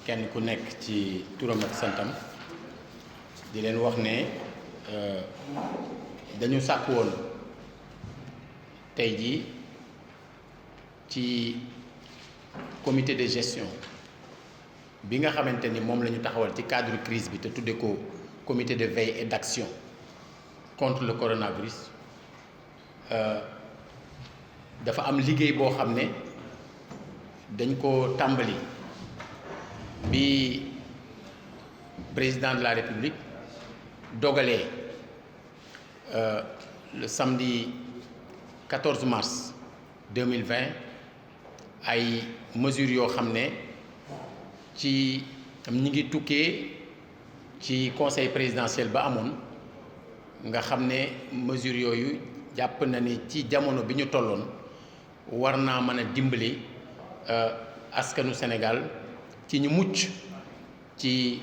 kenn ku nekk ci turam ak santam di leen wax ne dañu sàkk woon tey jii ci comité de gestion bi nga xamante ni moom la ñu taxawal ci cadre crise bi te tudde ko comité de veille et d'action contre le coronavirus dafa am liggéey boo xam ne dañ ko tàmbali bi président de la République dogalee le samedi 14 mars 2020 ay mesures yoo xam ne ci ñi ngi tukkee ci conseil présidentiel ba amoon nga xam ne mesures yooyu jàpp na ni ci jamono bi ñu tolloon war naa mën a dimbali askanu Sénégal ci ñu mucc ci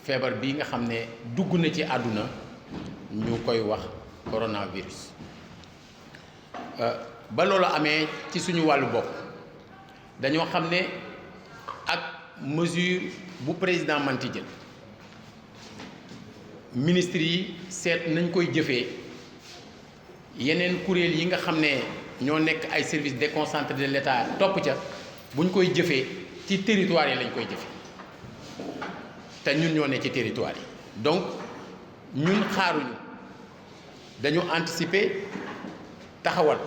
feebar bi nga xam ne dugg na ci àdduna ñu koy wax coronavirus. ba loolu amee ci suñu wàllu bopp dañoo xam ne ak mesure bu président manti jël ministre yi seet nañ koy jëfee yeneen kuréel yi nga xam ne ñoo nekk ay services déconcentrés de l'État topp ca buñ koy jëfee ci territoire yi lañ koy jëfee te ñun ñoo ne ci territoire yi donc ñun xaaruñu dañu anticiper taxawal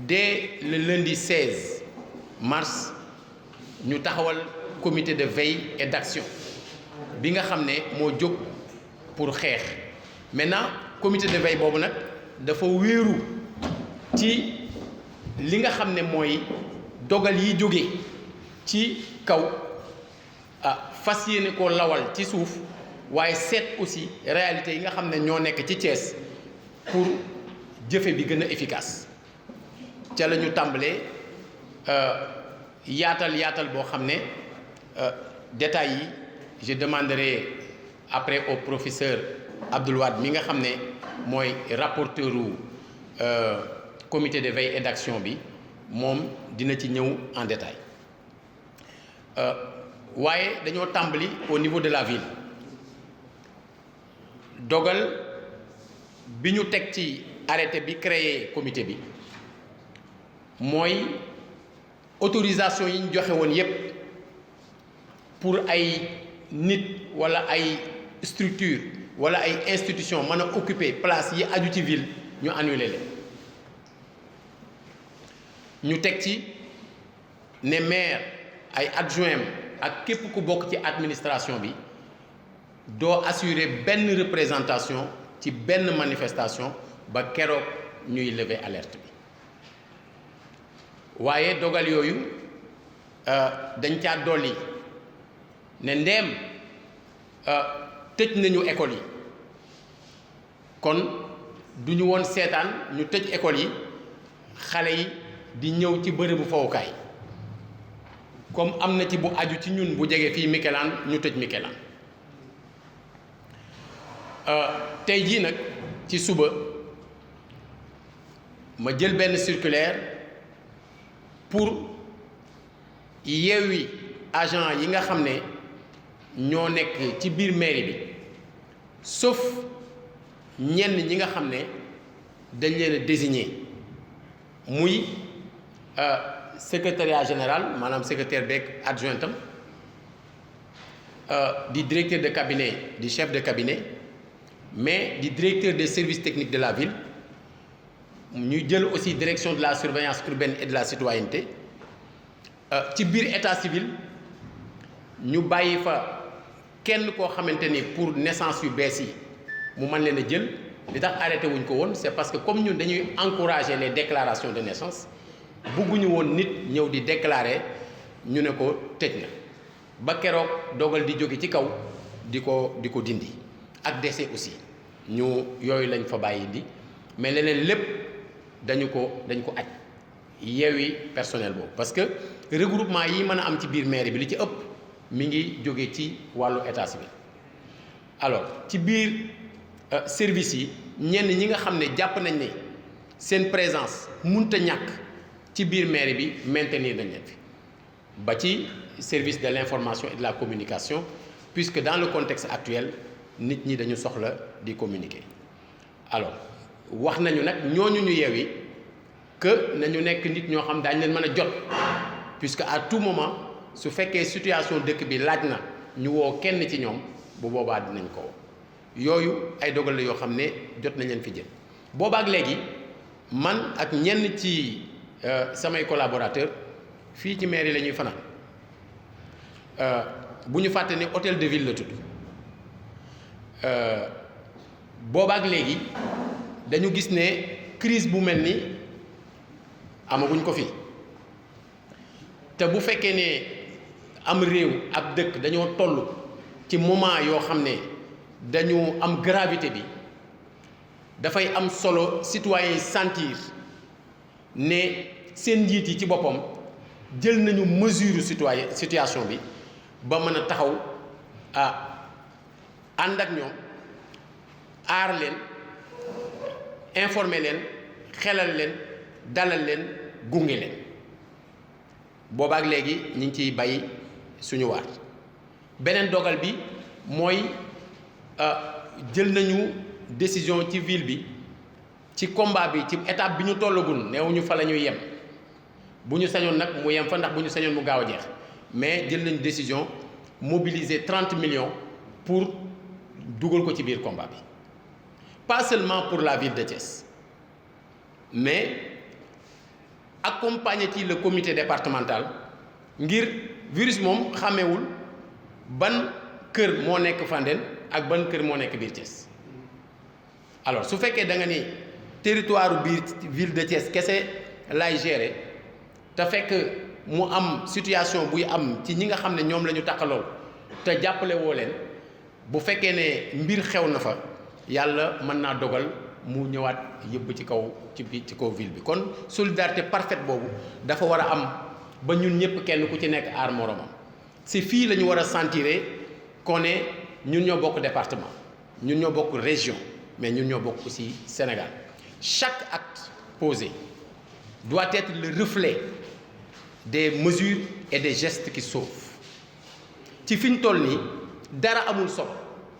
dès le lundi 16 mars ñu taxawal comité de veille et d'action bi nga xam ne moo jóg pour xeex maintenant comité de veille boobu nag dafa wéeru ci li nga xam ne mooy dogal yi jóge ci kaw fas yéene koo lawal ci suuf waaye seet aussi réalité yi nga xam ne ñoo nekk ci Thiès pour jëfe bi gën a efficace ca la ñu tàmbalee yaatal boo xam ne détails yi je demanderai après au professeur Abdoul Wade mi nga xam ne mooy rapporteur u comité de veille et d'action bi moom dina ci ñëw en détail waaye dañoo tàmbali au niveau de la ville dogal bi ñu teg ci arrêté bi créé comité bi mooy autorisation yi ñu joxe woon yépp pour ay nit walla ay structure walla ay institution mën a occuper place yi aju ci ville ñu annuler leen ñu teg ci ne maire ay adjoint ak képp ku bokk ci administration bi doo assurer benn représentation ci benn manifestation ba keroog ñuy lever alerte bi waaye dogal yooyu dañ caa dolli ne ndeem tëj nañu école yi kon du ñu woon seetaan ñu tëj école yi xale yi di ñëw ci bërëbu fowukaay comme am na ci bu aju ci ñun bu jege fii Mikelaan ñu tëj Mikelaan tey jii nag ci suba ma jël benn circulaire pour yeewi agent yi nga xam ne ñoo nekk ci biir mairie bi sauf ñenn ñi nga xam ne dañ leen a désigner muy secrétariat général maanaam secrétaire beeg adjointam di directeur de cabinet di chef de cabinet mais di directeur des services techniques de la ville ñu jël aussi direction de la surveillance urbaine et de la citoyenneté ci biir état civil ñu bàyyi fa kenn koo xamante ni pour naissance yu bees yi mu mën leen a jël li tax arrêté wuñ ko woon c'est parce que comme ñun dañuy encourager les déclarations de naissance bugguñu woon nit ñëw di déclarer ñu ne ko tëj na ba keroog dogal di jóge ci kaw di ko dindi ak décès aussi ñu yooyu lañ fa bàyyi di mais leneen lépp dañ ko aj yeewi personnel boobu parce que regroupement yi mën a am ci biir mairie bi li ci ëpp mi ngi jóge ci wàllu état civil alors ci biir service yi ñenn ñi nga xam ne jàpp nañ ne seen présence munta ñàkk ci biir mairie bi maintenir nañ leen fi ba ci service de l'information et de la communication, puisque dans le contexte actuel nit ñi dañu soxla di communiquer. Alors wax nañu nag ñooñu ñu yeewi que nañu nekk nit ñoo xam daañu leen mën a jot, puisque à tout moment su fekkee situation dëkk bi laaj na ñu woo kenn ci ñoom bu boobaa dinañ ko woo. yooyu ay dogal la yoo xam ne jot nañ leen fi jël. boobaak léegi man ak ñenn ci samay collaborateurs fii ci mairie la ñuy fanaan bu ñu fàtte ne hôtel de ville la tudd. boobaak léegi dañu gis ne crise bu mel ni amaguñ ko fi te bu fekkee ne am réew ab dëkk dañoo toll ci moment yoo xam ne dañu am gravité bi dafay am solo citoyens yi sentir ne seen njiit yi ci boppam jël nañu mesure situation bi ba mën a taxaw ànd ak ñoom aar leen informer leen xelal leen dalal leen gunge leen boobaak léegi ñu ngi ciy bay suñu waar. beneen dogal bi mooy jël nañu décision ci ville bi ci combat bi ci étape bi ñu tollagul neewuñu fa la ñuy yem bu ñu sañoon nag mu yem fa ndax bu ñu sañoon mu gaaw a jeex mais jël nañu décision mobiliser 30 millions pour dugal ko ci biir combat bi. Pas seulement pour la ville de Thiès, mais accompagner ci le comité départemental ngir virus moom xàmmewul ban kër moo nekk Fandène ak ban kër moo nekk biir Thiès. alors su fekkee da nga ni territoire biir ville de Thiès kese lay gérer te fekk mu am situation buy am ci ñi nga xam ne ñoom la ñu taqalool te jàppale woo leen bu fekkee ne mbir xew na fa. yàlla mën naa dogal mu ñëwaat yëpp ci kaw ville bi kon solidarité parfaite boobu dafa war a am ba ñun ñëpp kenn ku ci nekk aar moromam si fii la ñu war a sentir qu'on est ñun ñoo bokk département ñun ñoo bokk région mais ñun ñoo bokk aussi Sénégal. Chaque acte posé doit être le reflet des mesures et des gestes qui sauvent ci fi ñu toll nii dara amul solo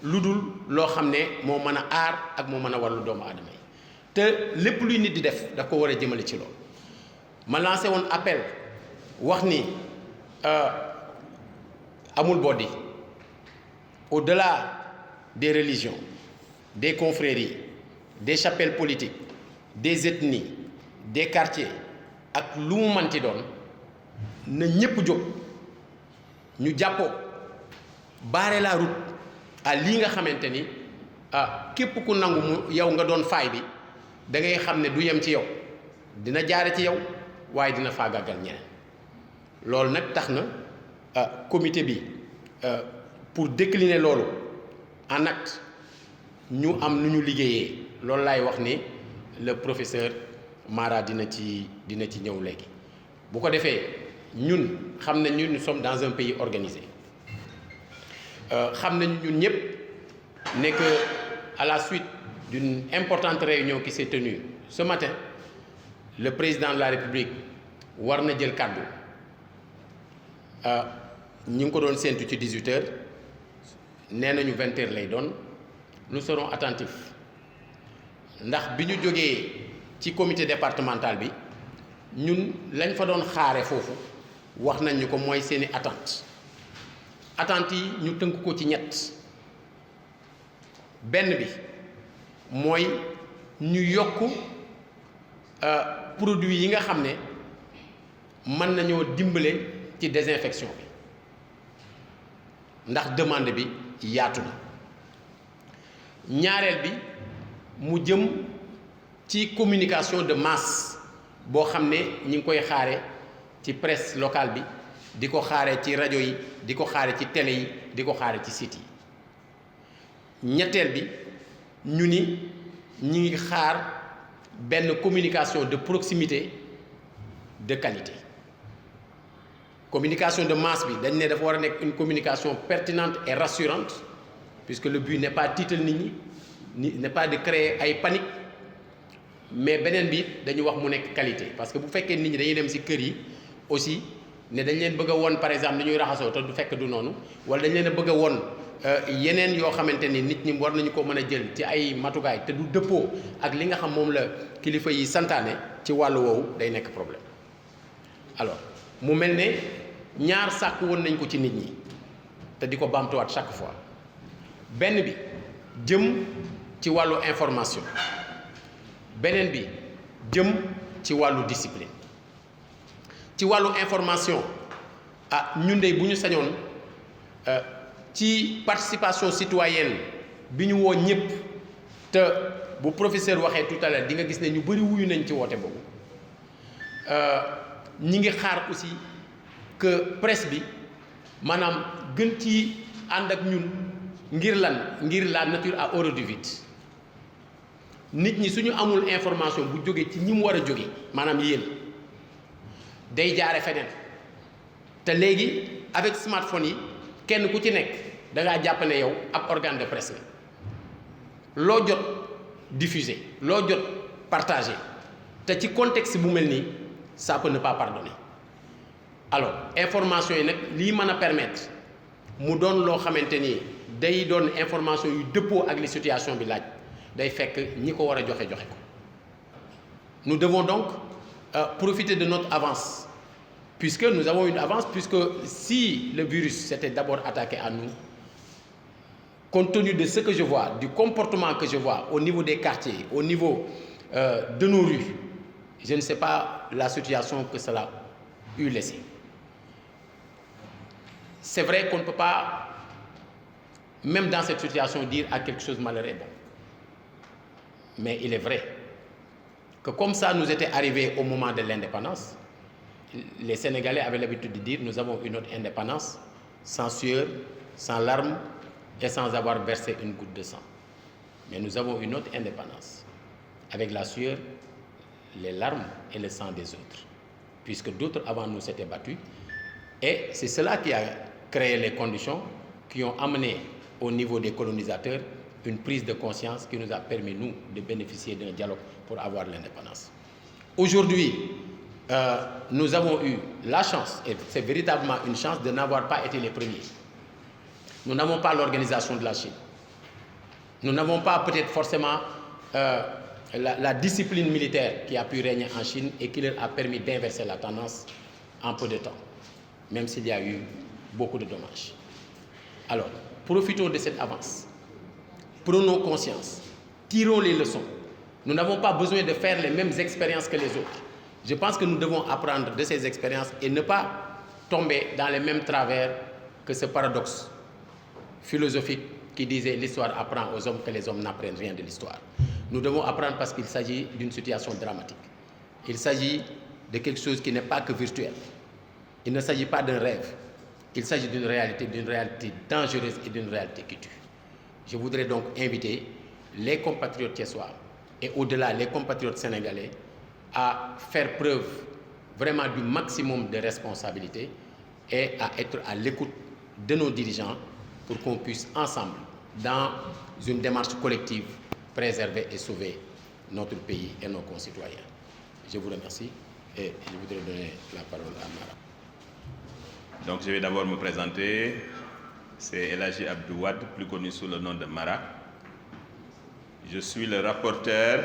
lu dul loo xam ne moo mën a aar ak moo mën a wàllu doomu aadama yi te lépp luy nit di def daf ko war a jëmale ci loolu. ma lancé woon appel wax ni amul boddi au-delà des religions, des confréries, des chapelles politiques, des ethnies, des quartiers ak lu mu manti doon na ñépp jóg ñu jàppoo barrer la route à lii nga xamante ni képp ku nangu mu yow nga doon faay bi da ngay xam ne du yem ci yow dina jaare ci yow waaye dina faagaagal ñeneen. loolu nag tax na comité bi pour décliner loolu en acte ñu am nu ñu liggéeyee loolu laay wax ni le professeur Mara dina ci ñëw léegi. bu ko defee ñun xam nañ ñu nous sommes dans un pays organisé xam nañu ñun ñëpp ne que à la suite d'une importante réunion qui s'est tenue ce matin le président de la République war na jël kàddu ñu ngi ko doon séentu ci 18h nee nañu 20h lay doon nous serons attentifs ndax bi ñu jógee ci comité départemental bi ñun lañ fa doon xaare foofu wax nañ ñu ko mooy seeni attentes yi ñu tënk ko ci ñett. benn bi mooy ñu yokk produit yi nga xam ne mën nañoo dimbale ci désinfection bi ndax demande bi yaatu na. ñaareel bi mu jëm ci communication de masse boo xam ne ñi ngi koy xaare ci presse locale bi di ko xaare ci rajo yi di ko xaare ci télé yi di ko xaare ci site yi. ñetteel bi ñu ni ñi ngi xaar benn communication de proximité de qualité. Communication de masse bi dañ ne dafa war a nekk une communication pertinente et rassurante puisque le but n'est pas tiital nit ñi n'est pas de créer ay panique mais beneen bi dañu wax mu nekk qualité parce que bu fekkee nit ñi dañuy dem ci kër yi aussi ne dañ leen bëgg a won par exemple ni ñuy raxasoo te du fekk du noonu wala dañ leen a bëgg a won yeneen yoo xamante ni nit ñi war nañu ko mën a jël ci ay matukaay te du dëppoo ak li nga xam moom la kilifa yi santaane ci wàllu woowu day nekk problème. alors mu mel ne ñaar sàkk woon nañ ko ci nit ñi te di ko baamtuwaat chaque fois benn bi jëm ci wàllu information beneen bi jëm ci wàllu discipline. ci wàllu information ñun de bu ñu sañoon ci participation citoyenne bi ñu woo ñëpp te bu professeur waxee tout à l'heure di nga gis ne ñu bëri wuyu nañ ci woote boobu ñi ngi xaar aussi que presse bi maanaam gën ci ànd ak ñun ngir lan ngir la nature a horreur du vide nit ñi suñu amul information bu jógee ci ñi mu war a jóge maanaam yéen day jaare feneen te léegi avec smartphone yi kenn ku ci nekk da ngaa jàpp ne yow ab organe de presse la loo jot diffuser loo jot partager te ci contexte bu mel nii ça peut ne pas pardonner alors information yi nag lii mën a permettre mu doon loo xamante ni day doon information yu dëppoo ak li situation bi laaj day fekk ñi ko war a joxe ko nous devons donc profiter de notre avance, puisque nous avons une avance, puisque si le virus s'était d'abord attaqué à nous, compte tenu de ce que je vois, du comportement que je vois au niveau des quartiers, au niveau de nos rues, je ne sais pas la situation que cela a eu laissé. C'est vrai qu'on ne peut pas, même dans cette situation, dire à quelque chose malheureux bon. Mais il est vrai que comme ça nous était arrivé au moment de l'indépendance, les Sénégalais avaient l'habitude de dire nous avons une autre indépendance sans sueur, sans larmes et sans avoir versé une goutte de sang. Mais nous avons une autre indépendance avec la sueur, les larmes et le sang des autres, puisque d'autres avant nous s'étaient battus. Et c'est cela qui a créé les conditions qui ont amené au niveau des colonisateurs une prise de conscience qui nous a permis, nous, de bénéficier d'un dialogue pour avoir l'indépendance. Aujourd'hui, nous avons eu la chance, et c'est véritablement une chance, de n'avoir pas été les premiers. Nous n'avons pas l'organisation de la Chine. Nous n'avons pas peut-être forcément la discipline militaire qui a pu régner en Chine et qui leur a permis d'inverser la tendance en peu de temps, même s'il y a eu beaucoup de dommages. Alors, profitons de cette avance. Prenons conscience, tirons les leçons. Nous n'avons pas besoin de faire les mêmes expériences que les autres. Je pense que nous devons apprendre de ces expériences et ne pas tomber dans les mêmes travers que ce paradoxe philosophique qui disait l'histoire apprend aux hommes que les hommes n'apprennent rien de l'histoire. Nous devons apprendre parce qu'il s'agit d'une situation dramatique. Il s'agit de quelque chose qui n'est pas que virtuel. Il ne s'agit pas d'un rêve. Il s'agit d'une réalité dangereuse et d'une réalité qui tue. Je voudrais donc inviter les compatriotes thiessois et au-delà les compatriotes sénégalais à faire preuve vraiment du maximum de responsabilité et à être à l'écoute de nos dirigeants pour qu'on puisse ensemble, dans une démarche collective, préserver et sauver notre pays et nos concitoyens. Je vous remercie et je voudrais donner la parole à Mara. Donc je vais d'abord me présenter. C'est El Hadji Abdou Wade, plus connu sous le nom de Mara. Je suis le rapporteur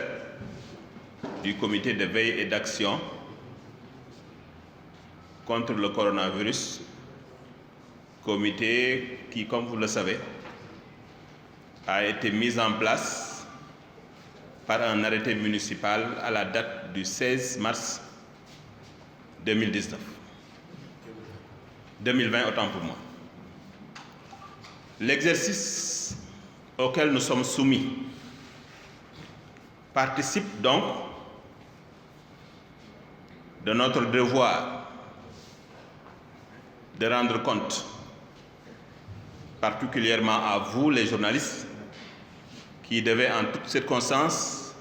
du comité de veille et d'action contre le coronavirus, comité qui, comme vous le savez, a été mis en place par un arrêté municipal à la date du 16 mars 2019. 2020, autant pour moi. L'exercice auquel nous sommes soumis participe donc de notre devoir de rendre compte, particulièrement à vous les journalistes, qui devez en toutes circonstances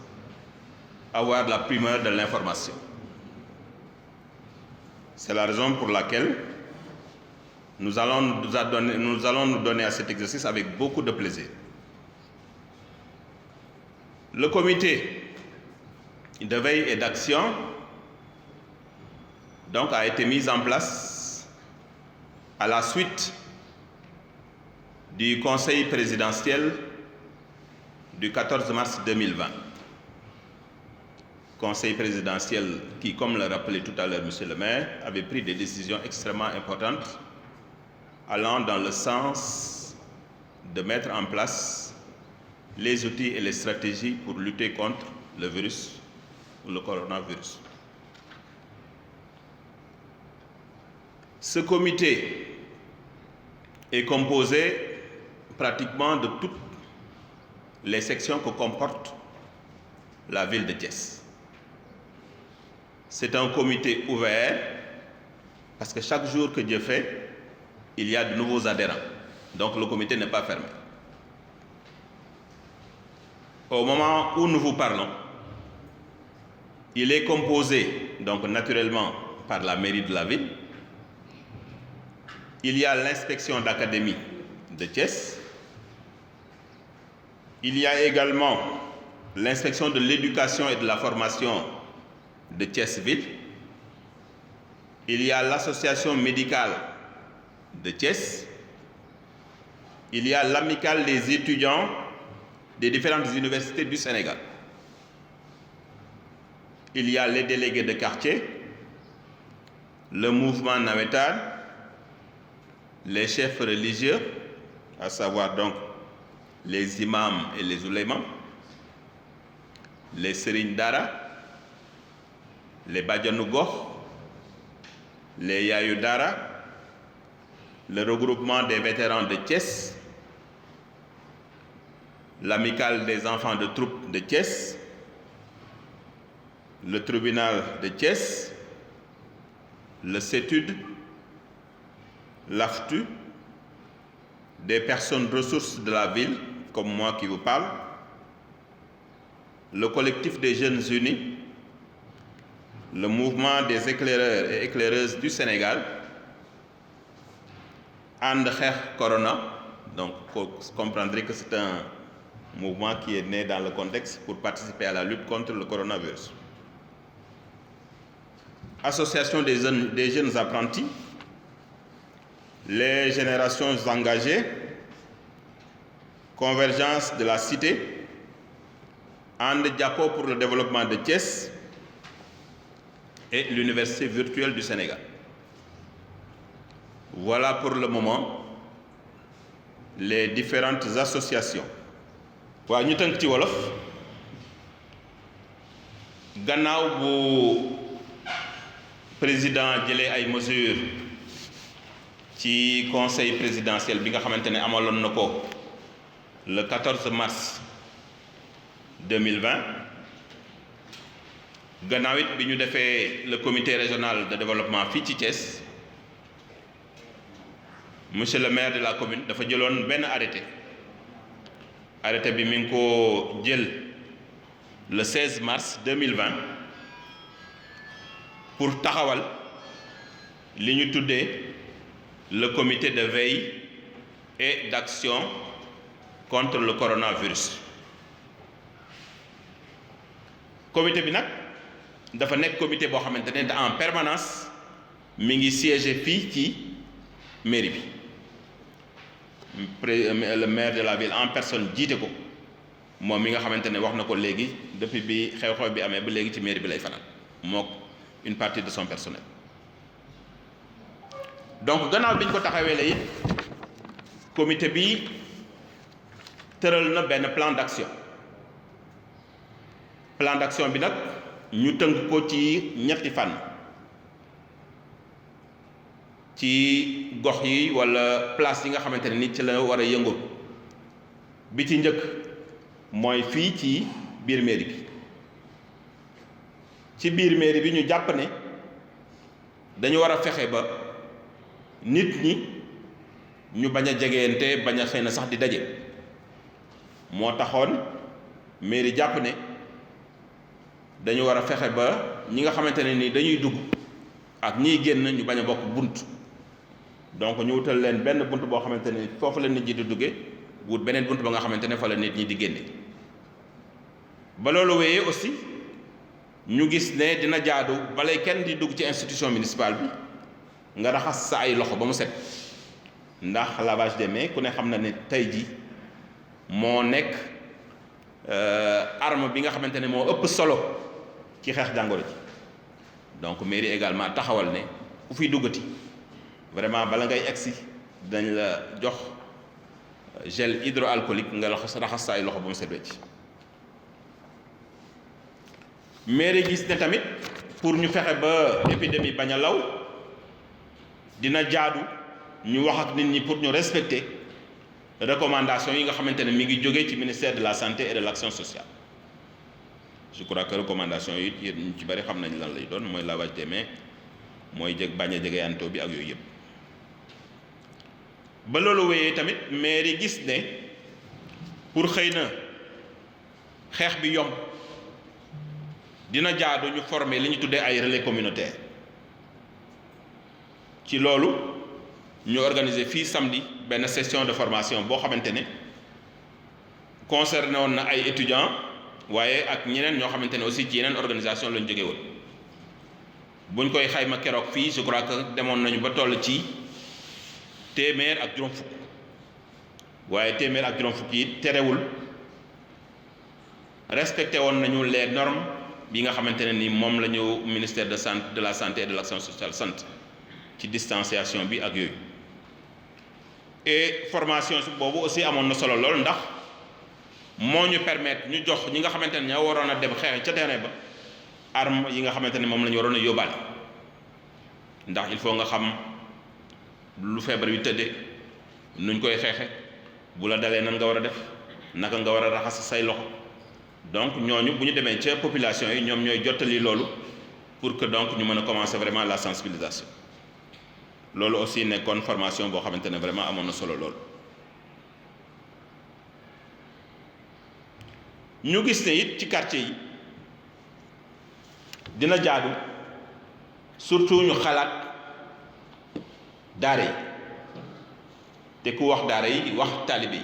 avoir la primeur de l'information. C'est la raison pour laquelle nous allons nous donner à cet exercice avec beaucoup de plaisir. Le comité de veille et d'action donc a été mis en place à la suite du Conseil présidentiel du 14 mars 2020. Conseil présidentiel qui, comme l'a rappelé tout à l'heure Monsieur le maire, avait pris des décisions extrêmement importantes allant dans le sens de mettre en place les outils et les stratégies pour lutter contre le virus, le coronavirus. Ce comité est composé pratiquement de toutes les sections que comporte la ville de Thiès. C'est un comité ouvert parce que chaque jour que Dieu fait, il y a de nouveaux adhérents. Donc le comité n'est pas fermé. Au moment où nous vous parlons, il est composé donc naturellement par la mairie de la ville. Il y a l'inspection d'académie de Thiès. Il y a également l'inspection de l'éducation et de la formation de Thiès-Ville. Il y a l'association médicale de Thiès. Il y a l'amicale des étudiants des différentes universités du Sénégal. Il y a les délégués de quartier, le mouvement navétane, les chefs religieux, à savoir donc les imams et les oulémas, les serigne dara, les badianu gox, les yayu dara, le regroupement des vétérans de Thiès, l'amicale des enfants de troupe de Thiès, le tribunal de Thiès, le CETUD, l'AFTU, des personnes ressources de la ville, comme moi qui vous parle, le collectif des jeunes unis, le mouvement des éclaireurs et éclaireuses du Sénégal, And Khex Corona, donc vous comprendrez que c'est un mouvement qui est né dans le contexte pour participer à la lutte contre le coronavirus. Association des jeunes apprentis, les générations engagées, Convergence de la Cité, And Diapo pour le développement de Thiès et l'Université virtuelle du Sénégal. Voilà pour le moment les différentes associations. Wa ñu tënk ci wolof gannaaw bu président jëlee ay mesures ci conseil présidentiel bi nga xamante ne amaloon na ko le 14 mars 2020 gannaaw it bi ñu defee le comité régional de développement fii ci Thiès monsieur le maire de la commune dafa jëloon benn arrêté bi mi ngi ko jël le 16 mars 2020 pour taxawal li ñu tuddee le comité de veille et d'action contre le coronavirus. Comité bi nag dafa nekk comité boo xamante ne en permanence mi ngi siéger fii ci mairie bi. Le maire de la ville en personne jiite ko moom mi nga xamante ne wax na ko léegi depuis bi xew-xew bi amee ba léegi ci mairie bi lay fanaan mook une partie de son personnel. Donc gannaaw bi ñu ko taxawee la it comité bi tëral na benn plan d'action bi nag ñu tënk ko ci ñetti fànn ci gox yi walla place yi nga xamante ne nit ci la war a yëngu bi ci njëkk mooy fii ci biir mairie bi ñu jàpp ne dañu war a fexe ba nit ñi ñu bañ a jegeente bañ a xëy na sax di daje moo taxoon mairie jàpp ne dañu war a fexe ba ñi nga xamante ne ni dañuy dugg ak ñiy génn ñu bañ a bokk bunt donc ñu wutal leen benn bunt boo xamante ne foofu la nit ñi di duggee wut beneen bunt ba nga xamante ne fa la nit ñi di génne ba loolu wéyee aussi ñu gis ne dina jaadu balay kenn di dugg ci institution municipale bi nga raxas sa ay loxo ba mu set ndax lavage des mains ku ne xam na ne tey ji moo nekk arme bi nga xamante ne moo ëpp solo ci xeex jàngoro ji donc mairie également taxawal ne ku fiy duggati vraiment bala ngay egsi dañ la jox gel hydroalcoolique nga raxas say loxo ba mu set wecc mairie gis ne tamit pour ñu fexe ba épidémie bañ a law dina jaadu ñu wax ak nit ñi pour ñu respecter recommandation yi nga xamante ne mi ngi jógee ci ministère de la santé et de l'action sociale je crois que recommandation yi yéen ñu ci bari xam nañ lan lay doon mooy lavage des mains mooy bañ a jegeyantoo bi ak yooyu yëpp. ba loolu wéyee tamit mairie gis ne pour xëy na xeex bi yomb dina jaadu ñu former li ñu tuddee ay relais communautaires ci loolu ñu organiser fii samedi benn session de formation boo xamante ne concerné woon na ay étudiants waaye ak ñeneen ñoo xamante ne aussi ci yeneen organisation lañ jóge woon buñ koy xayma keroog fii je crois que demoon nañu ba toll ci téeméer ak juróom fukk waaye téeméer ak juróom fukk yi terewul respecté woon nañu les normes bi nga xamante ne ni moom la ñu ministère de la santé et de l'action sociale sant ci distanciation bi ak yooyu et formation boobu aussi amoon na solo lool ndax moo ñu permettre ñu jox ñi nga xamante ne ñoo waroon a dem xeex ca terrain ba arme yi nga xamante ne moom la ñu waroon a yóbbaale ndax il faut nga xam lu feebar bi tëddee nuñ koy xeexe bu la dalee nan nga war a def naka nga war a raxas say loxo donc ñooñu bu ñu demee ca population yi ñoom ñooy jottali loolu pour que donc ñu mën a commencer vraiment la sensibilisation loolu aussi nekkoon formation boo xamante ne vraiment amoon na solo loolu. ñu gis ne it ci quartier yi dina jaadu surtout ñu xalaat daara yi te ku wax daara yi wax taalibe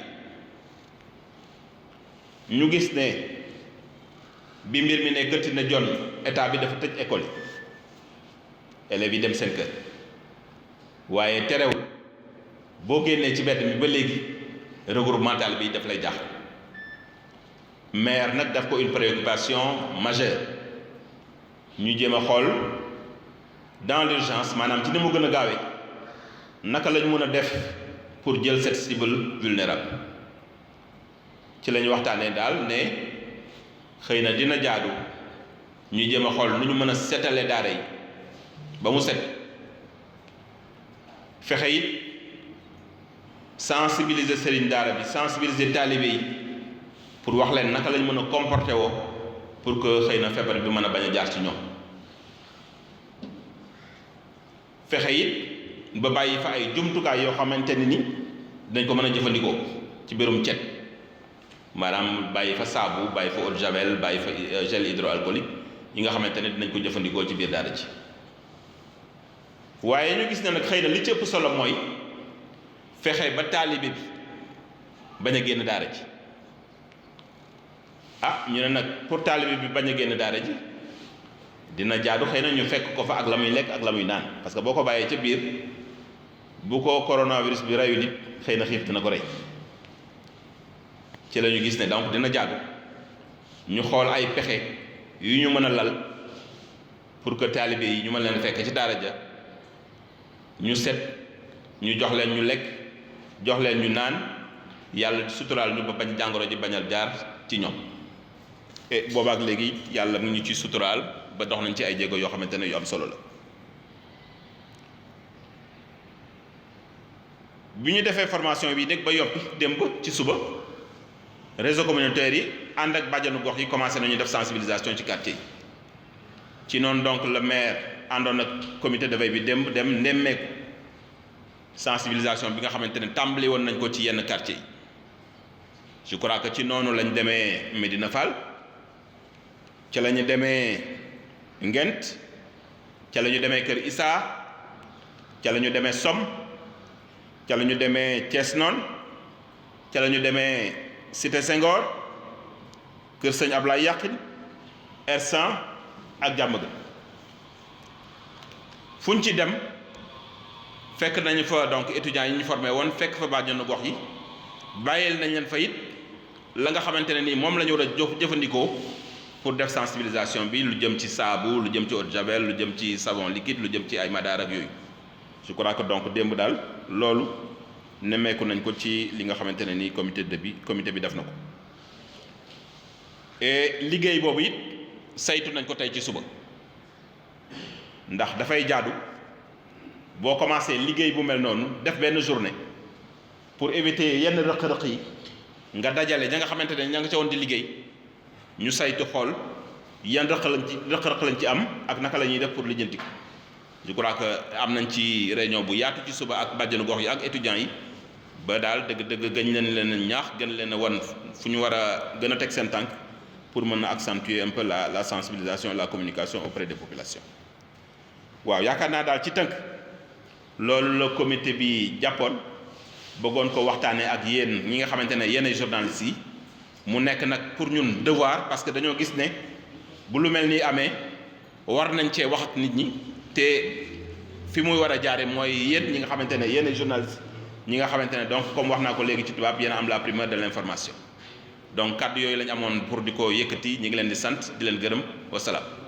yi ñu gis ne bi mbir mi ne gëtti na jon état bi dafa tëj école yi élèves yi dem seen kër waaye terewul boo génnee ci mbedd mi ba léegi regroupement taalibe yi daf lay jaaxal maire nag daf ko une préoccupation majeure ñu jéem a xool dans l'urgence maanaam ci ni mu gën a gaawee naka lañ mën a def pour jël cette cible vulnérable ci la ñu waxtaanee daal ne xëy na dina jaadu ñu jéem a xool nu ñu mën a setale daara yi ba mu set fexe it sensibiliser sëriñ daara bi sensibiliser taalibe yi pour wax leen naka lañ mën a comporter woo pour que xëy na feebar bi mën a bañ a jaar ci ñoom fexe it ba bàyyi fa ay jumtukaay yoo xamante ne ni dañ ko mën a jëfandikoo ci mbirum cet maanaam bàyyi fa saabu bàyyi fa eau de javel bàyyi fa gel hydroalcoolique yi nga xamante ne dinañ ko jëfandikoo ci biir daara ji waaye ñu gis ne nag xëy na li ci ëpp solo mooy fexe ba taalibe bi bañ a génn daara ji ñu ne nag pour taalibe bi bañ a génn daara ji dina jaadu xëy na ñu fekk ko fa ak la muy lekk ak la muy naan parce que boo ko bàyyee ca biir bu ko coronavirus bi reyu nit xëy na xiif dina ko rey ci la ñu gis ne donc dina jaadu ñu xool ay pexe yu ñu mën a lal pour que taalibe yi ñu mën leen fekk ci daara ja ñu set ñu jox leen ñu lekk jox leen ñu naan yàlla suturaal ñu ba bañ jàngoro ji bañal jaar ci ñoom et boobaak léegi yàlla mu ñu ci suturaal ba dox nañ ci ay jéego yoo xamante ne yu am solo la bi ñu defee formation bi nag ba yoppi démb ci suba réseau communautaire yi ànd ak bàjjanu gox yi commencé nañu def sensibilisation ci quartier yi ci noonu donc le maire àndoon ak comité de veille bi dem nemmeeku sensibilisation bi nga xamante ne tàmbali woon nañ ko ci yenn quartier yi je crois que ci noonu lañ demee Médina Fall ca la ñu demee Ngent ca la ñu demee Kër Issa ca la ñu demee Somme ca la ñu demee Thiès noonu ca la ñu demee Cité Senghor Kër Sëñ Ablaye Yaqin R100 ak Diamaguène fu ñu ci dem fekk nañu fa donc étudiants yi ñu formé woon fekk fa bàjjenu gox yi bàyyil nañ leen fa it la nga xamante ne nii moom la ñu war a jëfandikoo pour def sensibilisation bi lu jëm ci saabu lu jëm ci eau de javel lu jëm ci savon liquide lu jëm ci ay madaar ak yooyu je crois que donc démb daal loolu nemmeeku nañ ko ci li nga xamante ne nii comité bi def na ko et liggéey boobu it saytu nañ ko tey ci suba ndax dafay jaadu boo commencé liggéey bu mel noonu def benn journée pour éviter yenn rëq-rëq yi nga dajale ña nga xamante ne ña nga ca woon di liggéey ñu saytu xool yan rëq-rëq lañ ci am ak naka la ñuy def pour lijjanti ko je crois que am nañ ci réunion bu yaatu ci suba ak bàjjenu gox yi ak étudiants yi ba daal dëgg-dëgg gën leen ñaax gën leen a wan fu ñu war a gën a teg seen tànk pour mën a accentuer un peu la sensibilisation et la communication auprès des populations. waaw yaakaar naa daal ci tënk loolu la comité bi jàppoon bëggoon ko waxtaanee ak yéen ñi nga xamante ne yéenay journalistes yi mu nekk nag pour ñun devoir parce que dañoo gis ne bu lu mel ni amee war nañ cee wax ak nit ñi te fi muy war a jaare mooy yéen ñi nga xamante ne yéenay journalistes ñi nga xamante ne donc comme wax naa ko léegi ci tubaab yéen a am la primeur de l'information donc kàddu yooyu lañ amoon pour di ko yëkkati ñi ngi leen di sant di leen gërëm wasalaam.